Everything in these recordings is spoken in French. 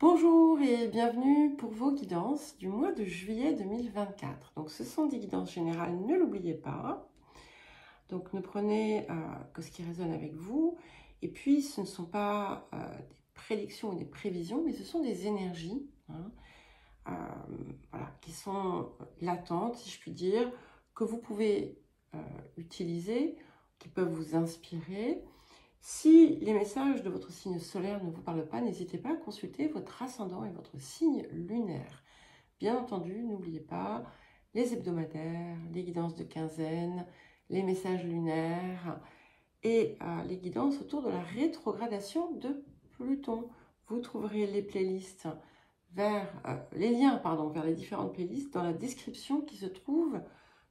Bonjour et bienvenue pour vos guidances du mois de juillet 2024. Donc ce sont des guidances générales, ne l'oubliez pas. Donc ne prenez que ce qui résonne avec vous. Et puis ce ne sont pas des prédictions ou des prévisions, mais ce sont des énergies voilà, qui sont latentes, si je puis dire, que vous pouvez utiliser, qui peuvent vous inspirer. Si les messages de votre signe solaire ne vous parlent pas, n'hésitez pas à consulter votre ascendant et votre signe lunaire. Bien entendu, n'oubliez pas les hebdomadaires, les guidances de quinzaine, les messages lunaires et les guidances autour de la rétrogradation de Pluton. Vous trouverez les playlists les liens vers les différentes playlists dans la description qui se trouve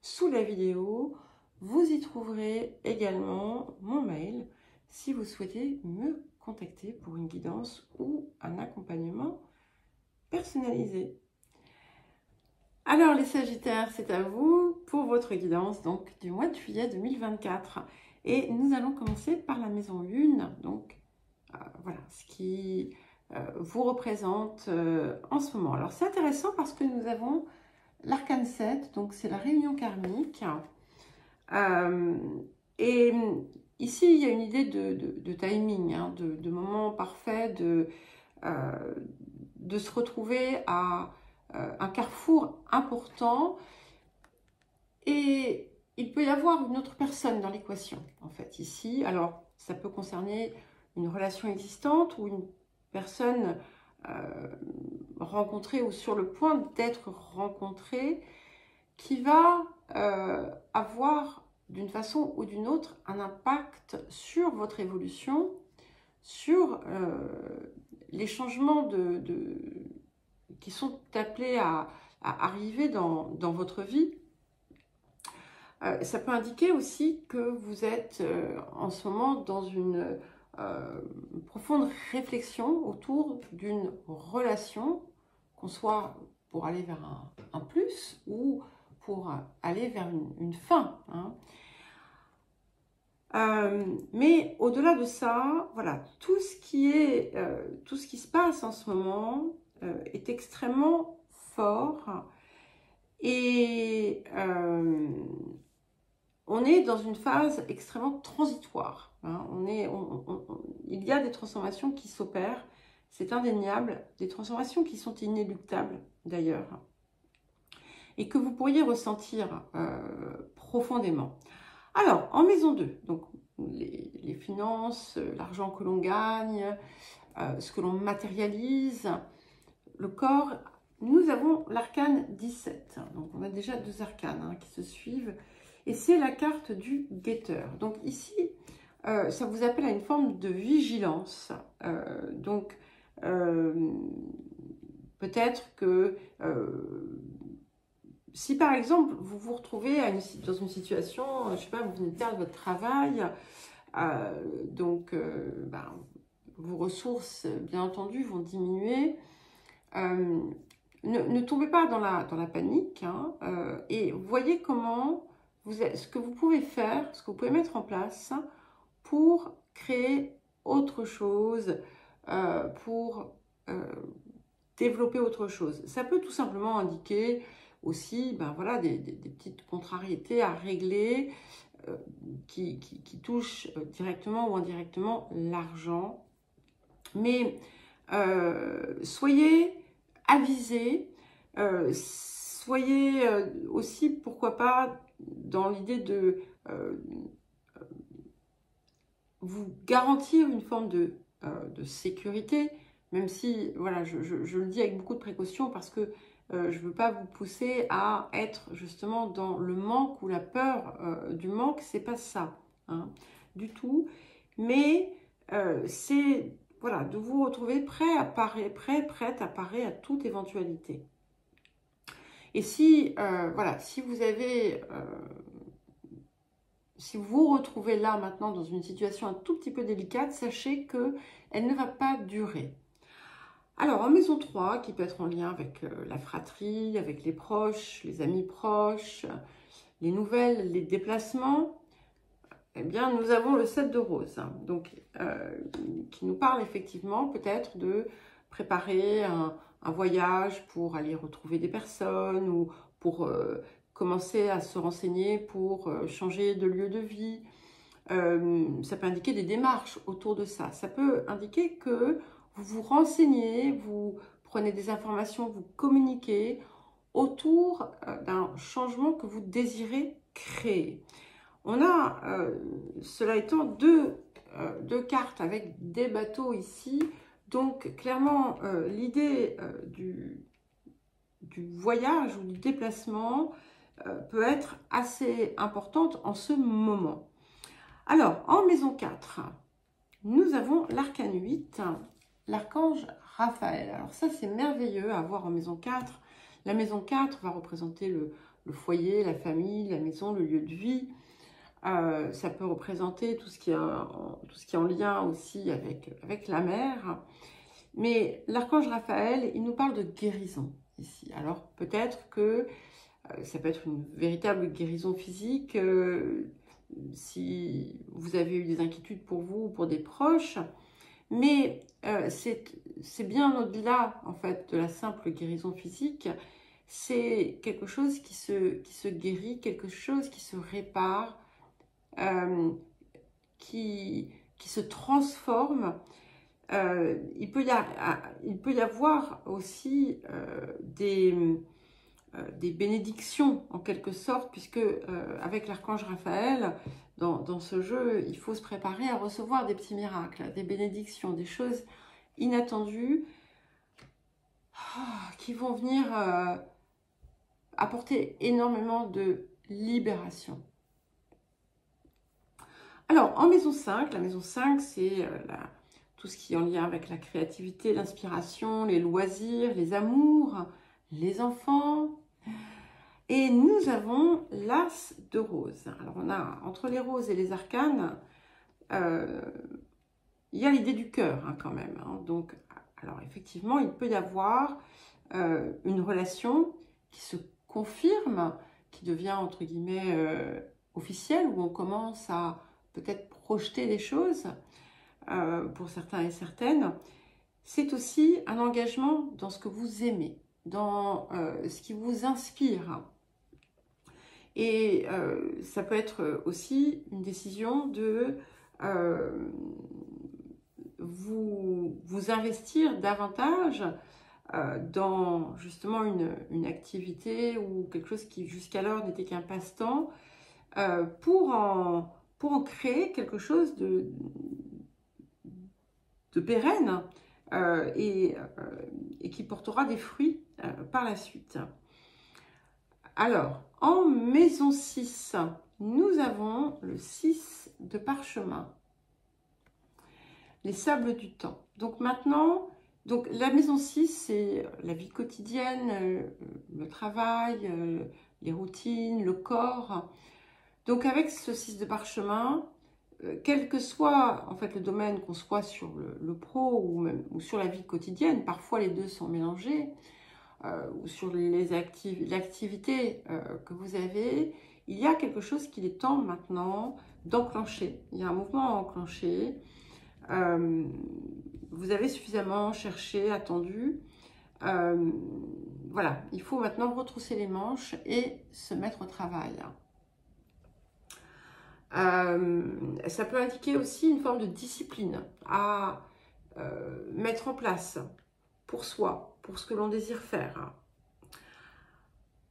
sous la vidéo. Vous y trouverez également mon mail si vous souhaitez me contacter pour une guidance ou un accompagnement personnalisé. Alors les Sagittaires, c'est à vous pour votre guidance donc du mois de juillet 2024. Et nous allons commencer par la maison 1, donc voilà ce qui vous représente en ce moment. Alors c'est intéressant parce que nous avons l'arcane 7, donc c'est la réunion karmique. Et ici, il y a une idée de timing, de moment parfait, de se retrouver à un carrefour important. Et il peut y avoir une autre personne dans l'équation, en fait, ici. Alors, ça peut concerner une relation existante ou une personne rencontrée ou sur le point d'être rencontrée qui va avoir d'une façon ou d'une autre un impact sur votre évolution, sur les changements qui sont appelés à arriver dans votre vie. Ça peut indiquer aussi que vous êtes en ce moment dans une profonde réflexion autour d'une relation, qu'on soit pour aller vers un plus ou pour aller vers une fin. Mais au-delà de ça, voilà, tout ce qui se passe en ce moment est extrêmement fort et on est dans une phase extrêmement transitoire. Il y a des transformations qui s'opèrent, c'est indéniable, des transformations qui sont inéluctables d'ailleurs, et que vous pourriez ressentir profondément. Alors, en maison 2, donc les finances, l'argent que l'on gagne, ce que l'on matérialise, le corps, nous avons l'arcane 17. Donc, on a déjà deux arcanes qui se suivent. Et c'est la carte du guetteur. Donc ici, ça vous appelle à une forme de vigilance. Peut-être que si par exemple, vous vous retrouvez dans une situation, je ne sais pas, vous venez de perdre votre travail, vos ressources, bien entendu, vont diminuer. Ne tombez pas dans la panique et voyez comment ce que vous pouvez faire, ce que vous pouvez mettre en place pour créer autre chose, pour développer autre chose. Ça peut tout simplement indiquer aussi voilà, des petites contrariétés à régler qui touchent directement ou indirectement l'argent. Mais soyez avisés, soyez aussi, pourquoi pas, dans l'idée de vous garantir une forme de sécurité, même si, voilà, je le dis avec beaucoup de précaution parce que je ne veux pas vous pousser à être justement dans le manque ou la peur du manque, c'est pas ça, du tout. Mais c'est, voilà, de vous retrouver prête à parer à toute éventualité. Et si, voilà, si vous vous retrouvez là maintenant dans une situation un tout petit peu délicate, sachez qu'elle ne va pas durer. Alors, en maison 3, qui peut être en lien avec la fratrie, avec les proches, les amis proches, les nouvelles, les déplacements, eh bien, nous avons le 7 de rose, donc qui nous parle effectivement peut-être de préparer un voyage pour aller retrouver des personnes ou pour commencer à se renseigner pour changer de lieu de vie. Ça peut indiquer des démarches autour de ça. Ça peut indiquer que vous vous renseignez, vous prenez des informations, vous communiquez autour d'un changement que vous désirez créer. On a, cela étant, deux cartes avec des bateaux ici. Donc, clairement, l'idée du voyage ou du déplacement peut être assez importante en ce moment. Alors, en maison 4, nous avons l'arcane 8, l'archange Raphaël. Alors ça, c'est merveilleux à voir en maison 4. La maison 4 va représenter le foyer, la famille, la maison, le lieu de vie. Ça peut représenter tout ce qui est en lien aussi avec la mer. Mais l'archange Raphaël, il nous parle de guérison ici. Alors peut-être que ça peut être une véritable guérison physique si vous avez eu des inquiétudes pour vous ou pour des proches. Mais c'est bien au-delà en fait de la simple guérison physique. C'est quelque chose qui se guérit, quelque chose qui se répare, qui se transforme. Il peut y avoir aussi des bénédictions en quelque sorte, puisque avec l'archange Raphaël, dans ce jeu, il faut se préparer à recevoir des petits miracles, des bénédictions, des choses inattendues qui vont venir apporter énormément de libération. Alors, en maison 5, la maison 5, c'est tout ce qui est en lien avec la créativité, l'inspiration, les loisirs, les amours, les enfants. Et nous avons l'as de rose. Alors, on a, entre les roses et les arcanes, il y a l'idée du cœur quand même. Donc, alors effectivement, il peut y avoir une relation qui se confirme, qui devient entre guillemets officielle, où on commence à peut-être projeter des choses pour certains et certaines. C'est aussi un engagement dans ce que vous aimez, dans ce qui vous inspire. Et ça peut être aussi une décision de vous investir davantage dans justement une activité ou quelque chose qui jusqu'alors n'était qu'un passe-temps pour en créer quelque chose de pérenne et qui portera des fruits par la suite. Alors, en maison 6, nous avons le 6 de parchemin, les sables du temps. Donc maintenant, la maison 6, c'est la vie quotidienne, le travail, les routines, le corps. Donc avec ce 6 de parchemin, quel que soit en fait le domaine, qu'on soit sur le pro ou sur la vie quotidienne, parfois les deux sont mélangés, ou sur l'activité que vous avez, il y a quelque chose qu'il est temps maintenant d'enclencher. Il y a un mouvement à enclencher. Vous avez suffisamment cherché, attendu. Voilà, il faut maintenant retrousser les manches et se mettre au travail. Ça peut indiquer aussi une forme de discipline à mettre en place pour soi, pour ce que l'on désire faire.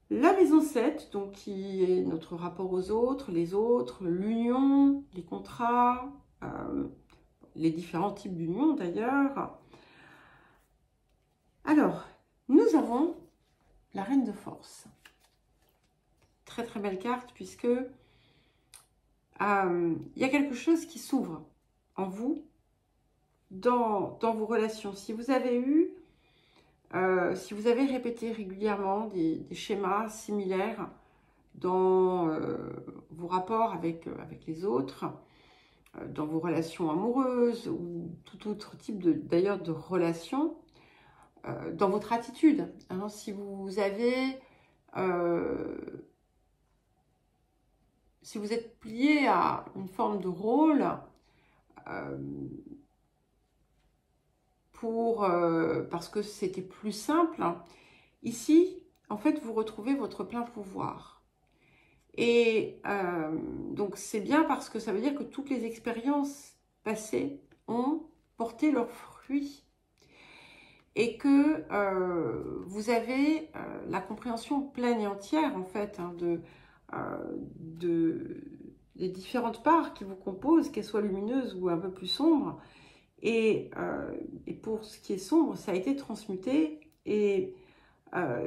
La maison 7, donc qui est notre rapport aux autres, l'union, les contrats, les différents types d'union d'ailleurs. Alors, nous avons la reine de force. Très très belle carte puisque il y a quelque chose qui s'ouvre en vous, dans vos relations. Si vous avez répété régulièrement des schémas similaires dans vos rapports avec les autres, dans vos relations amoureuses ou tout autre type d'ailleurs de relation, dans votre attitude. Hein, si vous avez... si vous êtes plié à une forme de rôle parce que c'était plus simple. Ici, en fait, vous retrouvez votre plein pouvoir. Et donc, c'est bien parce que ça veut dire que toutes les expériences passées ont porté leurs fruits. Et que vous avez la compréhension pleine et entière, en fait, hein, des différentes parts qui vous composent, qu'elles soient lumineuses ou un peu plus sombres. Et pour ce qui est sombre, ça a été transmuté et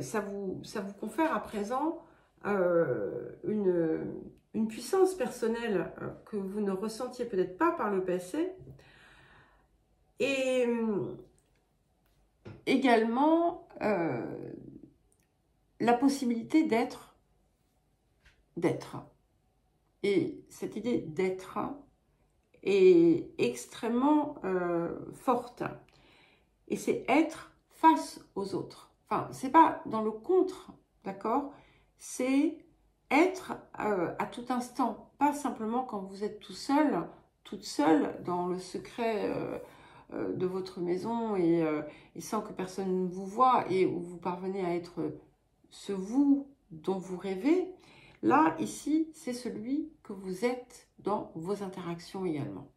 ça vous confère à présent une puissance personnelle que vous ne ressentiez peut-être pas par le passé. Et également la possibilité d'être. Et cette idée d'être est extrêmement forte. Et c'est être face aux autres. Enfin, c'est pas dans le contre, d'accord? C'est être à tout instant, pas simplement quand vous êtes tout seul, toute seule dans le secret de votre maison et sans que personne ne vous voie et où vous parvenez à être ce vous dont vous rêvez. Là, ici, c'est celui que vous êtes dans vos interactions également.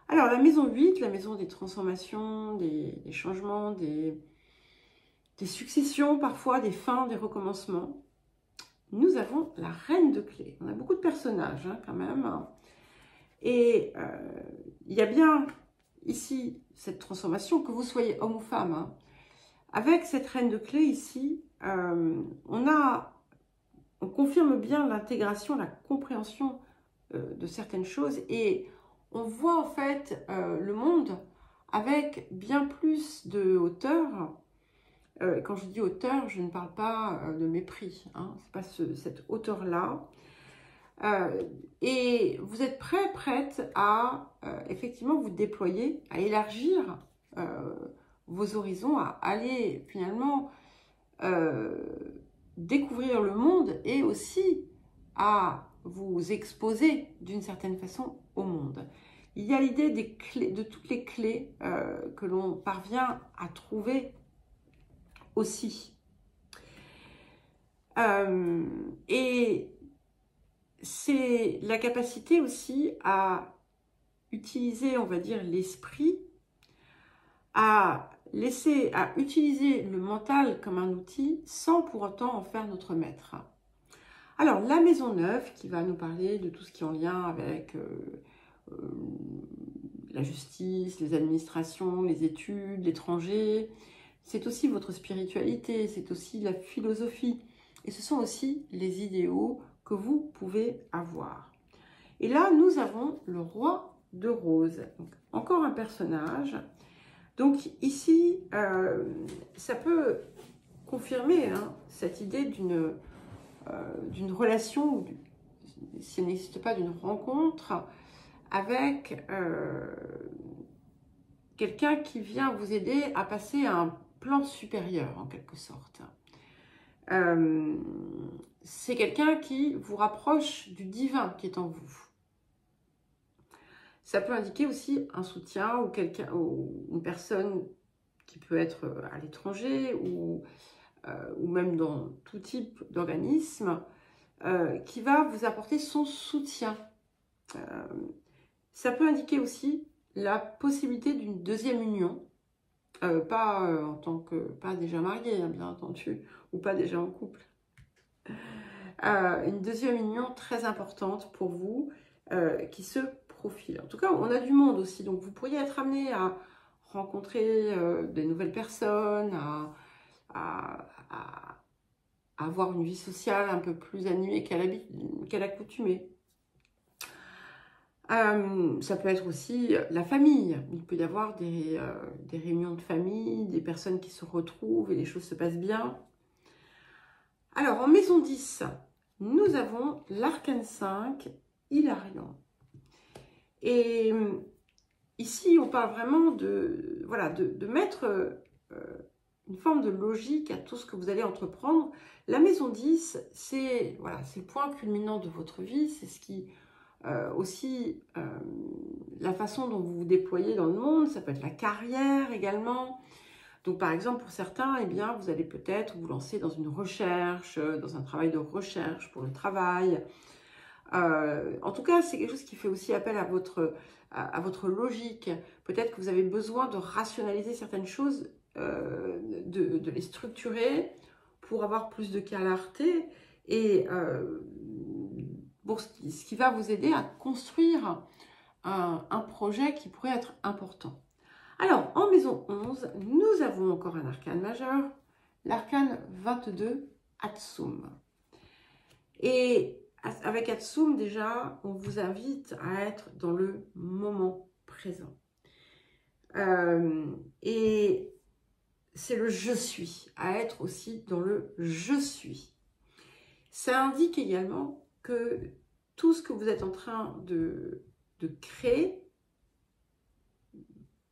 Alors, la maison 8, la maison des transformations, des changements, des successions parfois, des fins, des recommencements. Nous avons la reine de clés. On a beaucoup de personnages hein, quand même. Et il y a bien ici cette transformation, que vous soyez homme ou femme. Hein. Avec cette reine de clés ici, on confirme bien l'intégration, la compréhension de certaines choses et on voit en fait le monde avec bien plus de hauteur. Quand je dis hauteur, je ne parle pas de mépris, hein, c'est pas cette hauteur-là. Et vous êtes prête à effectivement vous déployer, à élargir vos horizons, à aller finalement découvrir le monde et aussi à vous exposer d'une certaine façon au monde. Il y a l'idée des clés, de toutes les clés que l'on parvient à trouver aussi. Et c'est la capacité aussi à utiliser, on va dire, l'esprit, à utiliser le mental comme un outil sans pour autant en faire notre maître. Alors, la maison 9 qui va nous parler de tout ce qui est en lien avec la justice, les administrations, les études, l'étranger. C'est aussi votre spiritualité, c'est aussi la philosophie. Et ce sont aussi les idéaux que vous pouvez avoir. Et là, nous avons le roi de rose. Donc, encore un personnage. Donc ici, ça peut confirmer hein, cette idée d'une relation, s'il n'existe pas d'une rencontre, avec quelqu'un qui vient vous aider à passer à un plan supérieur, en quelque sorte. C'est quelqu'un qui vous rapproche du divin qui est en vous. Ça peut indiquer aussi un soutien ou une personne qui peut être à l'étranger ou même dans tout type d'organisme qui va vous apporter son soutien. Ça peut indiquer aussi la possibilité d'une deuxième union, pas déjà marié, hein, bien entendu, ou pas déjà en couple. Une deuxième union très importante pour vous qui se profile. En tout cas, on a du monde aussi, donc vous pourriez être amené à rencontrer des nouvelles personnes, à avoir une vie sociale un peu plus animée qu'à l'accoutumée. Ça peut être aussi la famille. Il peut y avoir des réunions de famille, des personnes qui se retrouvent et les choses se passent bien. Alors, en maison 10, nous avons l'arcane 5, Hilarion. Et ici, on parle vraiment de mettre une forme de logique à tout ce que vous allez entreprendre. La maison 10, c'est le point culminant de votre vie, c'est ce qui aussi la façon dont vous vous déployez dans le monde, ça peut être la carrière également. Donc par exemple, pour certains, eh bien, vous allez peut-être vous lancer dans une recherche, dans un travail de recherche pour le travail. En tout cas, c'est quelque chose qui fait aussi appel à votre logique. Peut-être que vous avez besoin de rationaliser certaines choses, de les structurer pour avoir plus de clarté et ce qui va vous aider à construire un projet qui pourrait être important. Alors, en maison 11, nous avons encore un arcane majeur, l'arcane 22, Atsum. Et avec Atsum, déjà, on vous invite à être dans le moment présent. Et c'est le je suis, à être aussi dans le je suis. Ça indique également que tout ce que vous êtes en train de créer,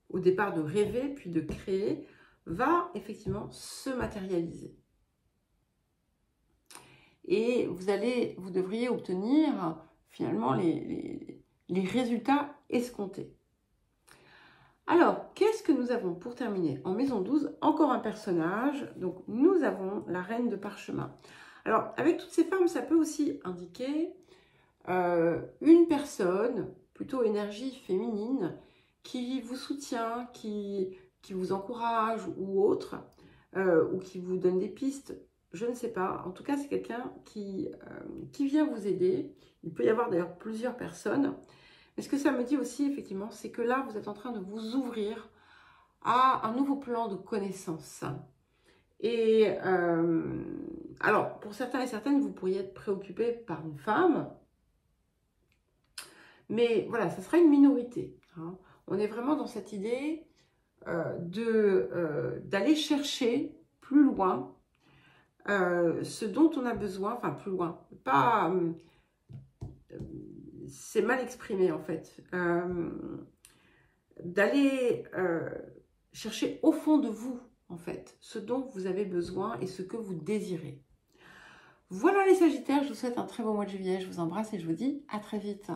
au départ de rêver, puis de créer, va effectivement se matérialiser. Et vous devriez obtenir finalement les résultats escomptés. Alors, qu'est-ce que nous avons pour terminer? En maison 12, encore un personnage. Donc, nous avons la reine de parchemin. Alors, avec toutes ces femmes, ça peut aussi indiquer une personne, plutôt énergie féminine, qui vous soutient, qui vous encourage ou autre, ou qui vous donne des pistes. Je ne sais pas. En tout cas, c'est quelqu'un qui vient vous aider. Il peut y avoir d'ailleurs plusieurs personnes. Mais ce que ça me dit aussi, effectivement, c'est que là, vous êtes en train de vous ouvrir à un nouveau plan de connaissance. Et alors, pour certains et certaines, vous pourriez être préoccupé par une femme. Mais voilà, ça sera une minorité. Hein. On est vraiment dans cette idée d'aller chercher plus loin ce dont on a besoin, enfin plus loin, pas... c'est mal exprimé en fait, d'aller chercher au fond de vous en fait, ce dont vous avez besoin et ce que vous désirez. Voilà les Sagittaires, je vous souhaite un très beau mois de juillet, je vous embrasse et je vous dis à très vite.